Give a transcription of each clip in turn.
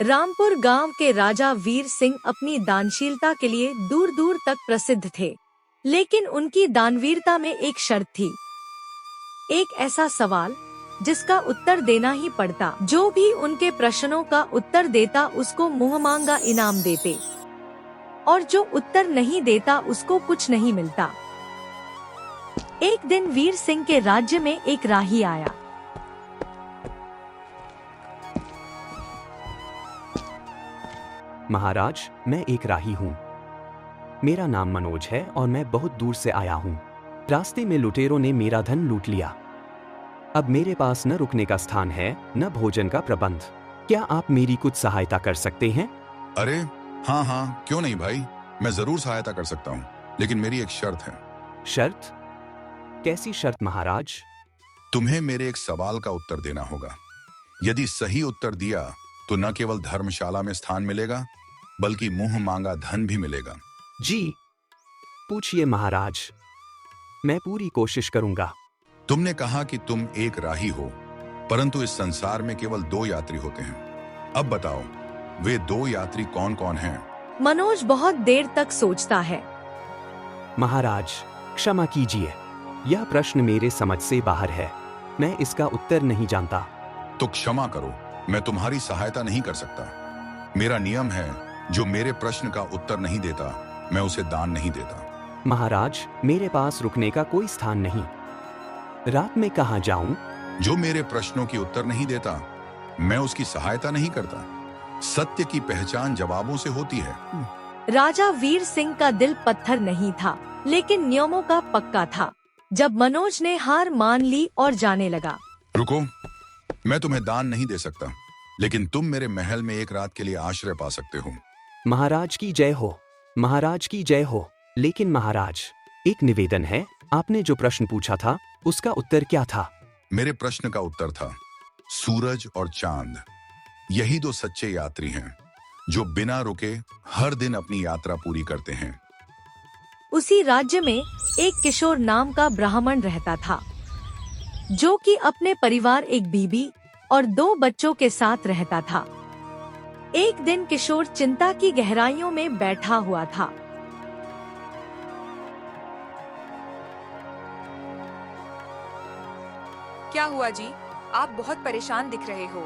रामपुर गांव के राजा वीर सिंह अपनी दानशीलता के लिए दूर दूर तक प्रसिद्ध थे, लेकिन उनकी दानवीरता में एक शर्त थी। एक ऐसा सवाल जिसका उत्तर देना ही पड़ता। जो भी उनके प्रश्नों का उत्तर देता उसको मुंहमांगा इनाम देते, और जो उत्तर नहीं देता उसको कुछ नहीं मिलता। एक दिन वीर सिंह के राज्य में एक राही आया। महाराज, मैं एक राही हूँ। मेरा नाम मनोज है और मैं बहुत दूर से आया हूँ। रास्ते में लुटेरों ने मेरा धन लूट लिया। अब मेरे पास न रुकने का स्थान है, न भोजन का प्रबंध। क्या आप मेरी कुछ सहायता कर सकते हैं? अरे हाँ हाँ, क्यों नहीं भाई, मैं जरूर सहायता कर सकता हूँ, लेकिन मेरी एक शर्त है। शर्त? कैसी शर्त महाराज? तुम्हें मेरे एक सवाल का उत्तर देना होगा। यदि सही उत्तर दिया तो न केवल धर्मशाला में स्थान मिलेगा, बल्कि मुंह मांगा धन भी मिलेगा। जी, पूछिए महाराज, मैं पूरी कोशिश करूंगा। तुमने कहा कि तुम एक राही हो, परंतु इस संसार में केवल 2 यात्री होते हैं। अब बताओ, वे 2 यात्री कौन कौन हैं? मनोज बहुत देर तक सोचता है। महाराज, क्षमा कीजिए, यह प्रश्न मेरे समझ से बाहर है। मैं इसका उत्तर नहीं जानता। तो क्षमा करो, मैं तुम्हारी सहायता नहीं कर सकता। मेरा नियम है, जो मेरे प्रश्न का उत्तर नहीं देता, मैं उसे दान नहीं देता। महाराज, मेरे पास रुकने का कोई स्थान नहीं। रात में कहाँ जाऊं? जो मेरे प्रश्नों की उत्तर नहीं देता, मैं उसकी सहायता नहीं करता। सत्य की पहचान जवाबों से होती है। राजा वीर सिंह का दिल पत्थर नहीं था, लेकिन नियमों का पक्का था। जब मनोज ने हार मान ली और जाने लगा। रुको, मैं तुम्हें दान नहीं दे सकता, लेकिन तुम मेरे महल में एक रात के लिए आश्रय पा सकते हो। महाराज की जय हो, महाराज की जय हो। लेकिन महाराज, एक निवेदन है। आपने जो प्रश्न पूछा था, उसका उत्तर क्या था? मेरे प्रश्न का उत्तर था, सूरज और चांद यही 2 सच्चे यात्री हैं, जो बिना रुके हर दिन अपनी यात्रा पूरी करते हैं। उसी राज्य में एक किशोर नाम का ब्राह्मण रहता था, जो कि अपने परिवार, एक बीबी और 2 बच्चों के साथ रहता था। एक दिन किशोर चिंता की गहराइयों में बैठा हुआ था। क्या हुआ जी? आप बहुत परेशान दिख रहे हो।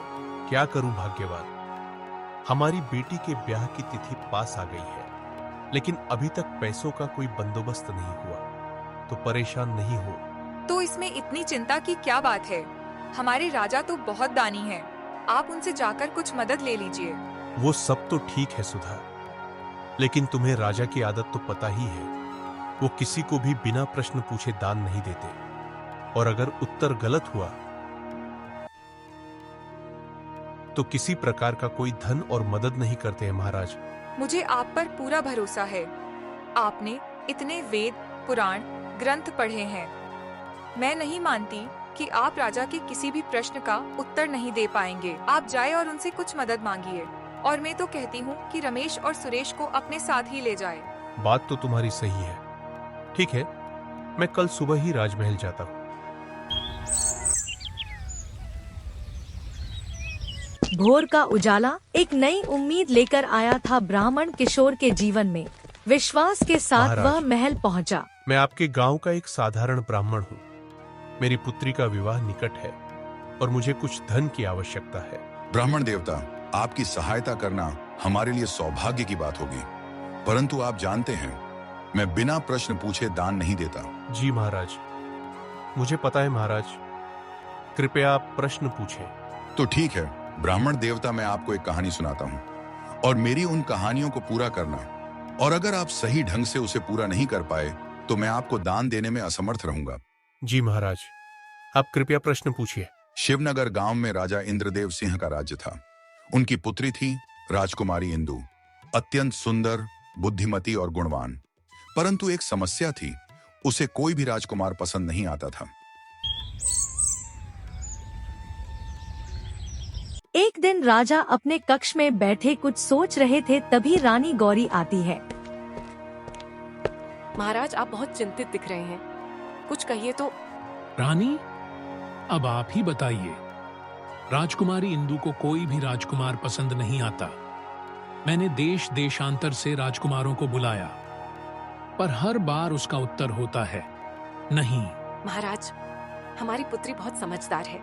क्या करूं भाग्यवान, हमारी बेटी के ब्याह की तिथि पास आ गई है, लेकिन अभी तक पैसों का कोई बंदोबस्त नहीं हुआ। तो परेशान नहीं हो। तो इसमें इतनी चिंता की क्या बात है? हमारे राजा तो बहुत दानी हैं। आप उनसे जाकर कुछ मदद ले लीजिए। वो सब तो ठीक है सुधा, लेकिन तुम्हें राजा की आदत तो पता ही है। वो किसी को भी बिना प्रश्न पूछे दान नहीं देते, और अगर उत्तर गलत हुआ तो किसी प्रकार का कोई धन और मदद नहीं करते हैं महाराज। मुझे आप पर पूरा भरोसा है। आपने इतने वेद, पुराण, ग्रंथ पढ़े हैं। मैं नहीं मानती कि आप राजा के किसी भी प्रश्न का उत्तर नहीं दे पाएंगे। आप जाए और उनसे कुछ मदद मांगिए। और मैं तो कहती हूँ कि रमेश और सुरेश को अपने साथ ही ले जाए। बात तो तुम्हारी सही है। ठीक है, मैं कल सुबह ही राजमहल जाता हूँ। भोर का उजाला एक नई उम्मीद लेकर आया था ब्राह्मण किशोर के जीवन में। विश्वास के साथ महाराज, वह महल पहुंचा। मैं आपके गांव का एक साधारण ब्राह्मण हूँ। मेरी पुत्री का विवाह निकट है और मुझे कुछ धन की आवश्यकता है। ब्राह्मण देवता, आपकी सहायता करना हमारे लिए सौभाग्य की बात होगी, परंतु आप जानते हैं, मैं बिना प्रश्न पूछे दान नहीं देता। जी महाराज, मुझे पता है महाराज। कृपया आप प्रश्न पूछें। तो ठीक है ब्राह्मण देवता, मैं आपको एक कहानी सुनाता हूँ, और मेरी उन कहानियों को पूरा करना, और अगर आप सही ढंग से उसे पूरा नहीं कर पाए तो मैं आपको दान देने में असमर्थ रहूंगा। जी महाराज, आप कृपया प्रश्न पूछिए। शिवनगर गांव में राजा इंद्रदेव सिंह का राज्य था। उनकी पुत्री थी राजकुमारी इंदु, अत्यंत सुंदर, बुद्धिमती और गुणवान। परंतु एक समस्या थी, उसे कोई भी राजकुमार पसंद नहीं आता था। एक दिन राजा अपने कक्ष में बैठे कुछ सोच रहे थे, तभी रानी गौरी आती है। महाराज, आप बहुत चिंतित दिख रहे हैं, कुछ कहिए तो। रानी, अब आप ही बताइए, राजकुमारी इंदु को कोई भी राजकुमार पसंद नहीं आता। मैंने देश देशांतर से राजकुमारों को बुलाया, पर हर बार उसका उत्तर होता है नहीं। महाराज, हमारी पुत्री बहुत समझदार है।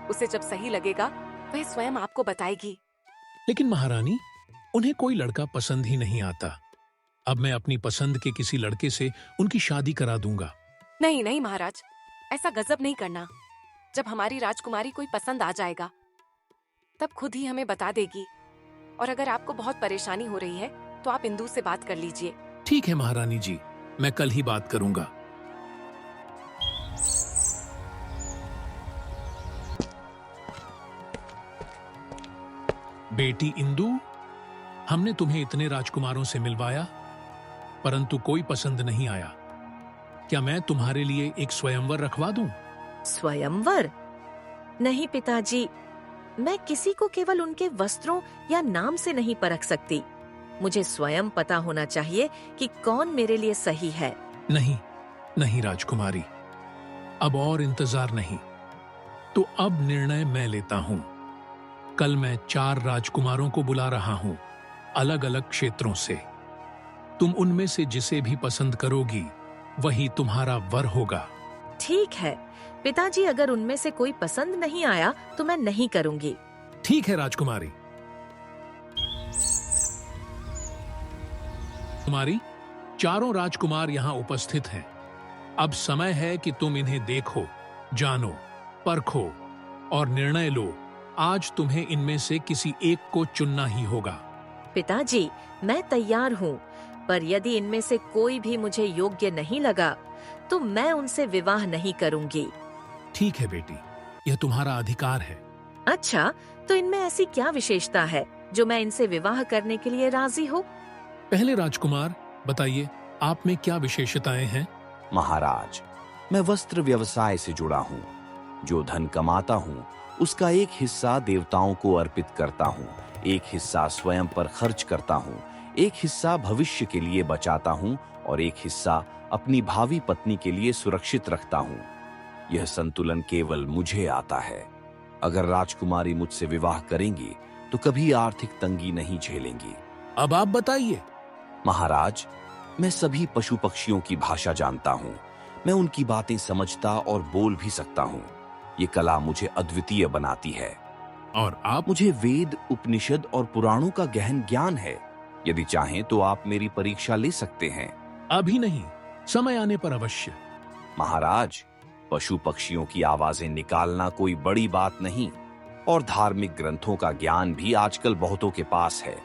उसे जब सही लगेगा वह स्वयं आपको बताएगी। लेकिन महारानी, उन्हें कोई लड़का पसंद ही नहीं आता। अब मैं अपनी पसंद के किसी लड़के से उनकी शादी करा दूंगा। नहीं नहीं महाराज, ऐसा गजब नहीं करना। जब हमारी राजकुमारी कोई पसंद आ जाएगा तब खुद ही हमें बता देगी। और अगर आपको बहुत परेशानी हो रही है तो आप इंदु से बात कर लीजिए। ठीक है महारानी जी, मैं कल ही बात करूंगा। बेटी इंदु, हमने तुम्हें इतने राजकुमारों से मिलवाया, परंतु कोई पसंद नहीं आया। क्या मैं तुम्हारे लिए एक स्वयंवर रखवा दूं? स्वयंवर? नहीं पिताजी, मैं किसी को केवल उनके वस्त्रों या नाम से नहीं परख सकती। मुझे स्वयं पता होना चाहिए कि कौन मेरे लिए सही है। नहीं नहीं राजकुमारी, अब और इंतजार नहीं। तो अब निर्णय मैं लेता हूं। कल मैं 4 राजकुमारों को बुला रहा हूं, अलग अलग क्षेत्रों से। तुम उनमें से जिसे भी पसंद करोगी वही तुम्हारा वर होगा। ठीक है पिताजी, अगर उनमें से कोई पसंद नहीं आया तो मैं नहीं करूंगी। ठीक है राजकुमारी। कुमारी, 4 राजकुमार यहाँ उपस्थित हैं। अब समय है कि तुम इन्हें देखो, जानो, परखो और निर्णय लो। आज तुम्हें इनमें से किसी एक को चुनना ही होगा। पिताजी, मैं तैयार हूँ, पर यदि इनमें से कोई भी मुझे योग्य नहीं लगा तो मैं उनसे विवाह नहीं करूंगी। ठीक है बेटी, यह तुम्हारा अधिकार है। अच्छा, तो इनमें ऐसी क्या विशेषता है जो मैं इनसे विवाह करने के लिए राजी हूँ? पहले राजकुमार बताइए, आप में क्या विशेषताएं हैं? महाराज, मैं वस्त्र व्यवसाय से जुड़ा हूँ। जो धन कमाता हूँ उसका एक हिस्सा देवताओं को अर्पित करता हूँ, एक हिस्सा स्वयं पर खर्च करता हूँ, एक हिस्सा भविष्य के लिए बचाता हूँ और एक हिस्सा अपनी भावी पत्नी के लिए सुरक्षित रखता हूँ। यह संतुलन केवल मुझे आता है। अगर राजकुमारी मुझसे विवाह करेंगी तो कभी आर्थिक तंगी नहीं झेलेंगी। अब आप बताइए। महाराज, मैं सभी पशु पक्षियों की भाषा जानता हूँ। मैं उनकी बातें समझता और बोल भी सकता हूँ। ये कला मुझे अद्वितीय बनाती है। और आप? मुझे वेद, उपनिषद और पुराणों का गहन ज्ञान है। यदि चाहें तो आप मेरी परीक्षा ले सकते हैं। अभी नहीं, समय आने पर अवश्य। महाराज, पशु पक्षियों की आवाजें निकालना कोई बड़ी बात नहीं, और धार्मिक ग्रंथों का ज्ञान भी आजकल बहुतों के पास है।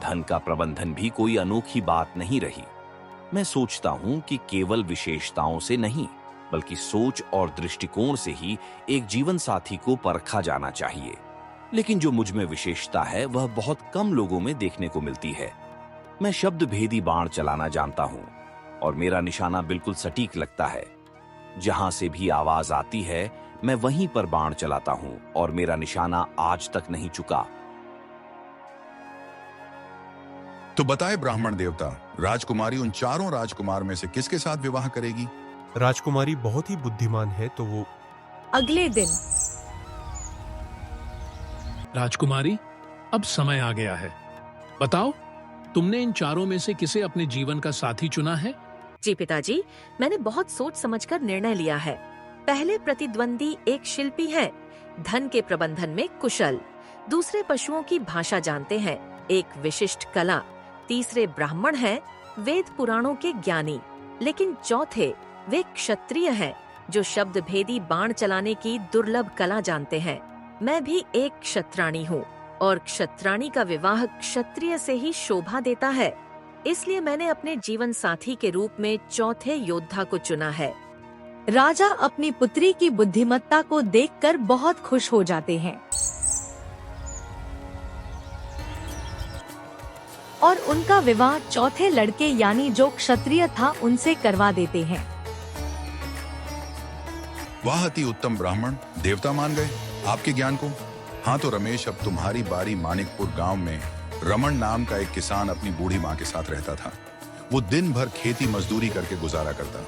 धन का प्रबंधन भी कोई अनोखी बात नहीं रही। मैं सोचता हूं कि केवल विशेषताओं से नहीं, बल्कि सोच और दृष्टिकोण से ही एक जीवन साथी को परखा जाना चाहिए। लेकिन जो मुझ में विशेषता है वह बहुत कम लोगों में देखने को मिलती है। मैं शब्द भेदी बाण चलाना जानता हूं और मेरा निशाना बिल्कुल सटीक लगता है। जहां से भी आवाज आती है मैं वहीं पर बाण चलाता हूं और मेरा निशाना आज तक नहीं चुका। तो बताए ब्राह्मण देवता, राजकुमारी उन 4 राजकुमार में से किसके साथ विवाह करेगी? राजकुमारी बहुत ही बुद्धिमान है, तो वो अगले दिन राजकुमारी, अब समय आ गया है। बताओ, तुमने इन 4 में से किसे अपने जीवन का साथी चुना है? जी पिताजी, मैंने बहुत सोच समझकर निर्णय लिया है। पहले प्रतिद्वंदी एक शिल्पी है, धन के प्रबंधन में कुशल। दूसरे पशुओं की भाषा जानते हैं, एक विशिष्ट कला। तीसरे ब्राह्मण हैं, वेद पुराणों के ज्ञानी। लेकिन चौथे वे क्षत्रिय हैं, जो शब्द भेदी बाण चलाने की दुर्लभ कला जानते हैं। मैं भी एक क्षत्राणी हूँ और क्षत्राणी का विवाह क्षत्रिय से ही शोभा देता है। इसलिए मैंने अपने जीवन साथी के रूप में चौथे योद्धा को चुना है। राजा अपनी पुत्री की बुद्धिमत्ता को देखकर बहुत खुश हो जाते हैं और उनका विवाह चौथे लड़के यानी जो क्षत्रिय था उनसे करवा देते हैं। वाह, अति उत्तम ब्राह्मण, देवता मान गए आपके ज्ञान को। हाँ तो रमेश, अब तुम्हारी बारी। मानिकपुर गांव में रमन नाम का एक किसान अपनी बूढ़ी माँ के साथ रहता था। वो दिन भर खेती मजदूरी करके गुजारा करता।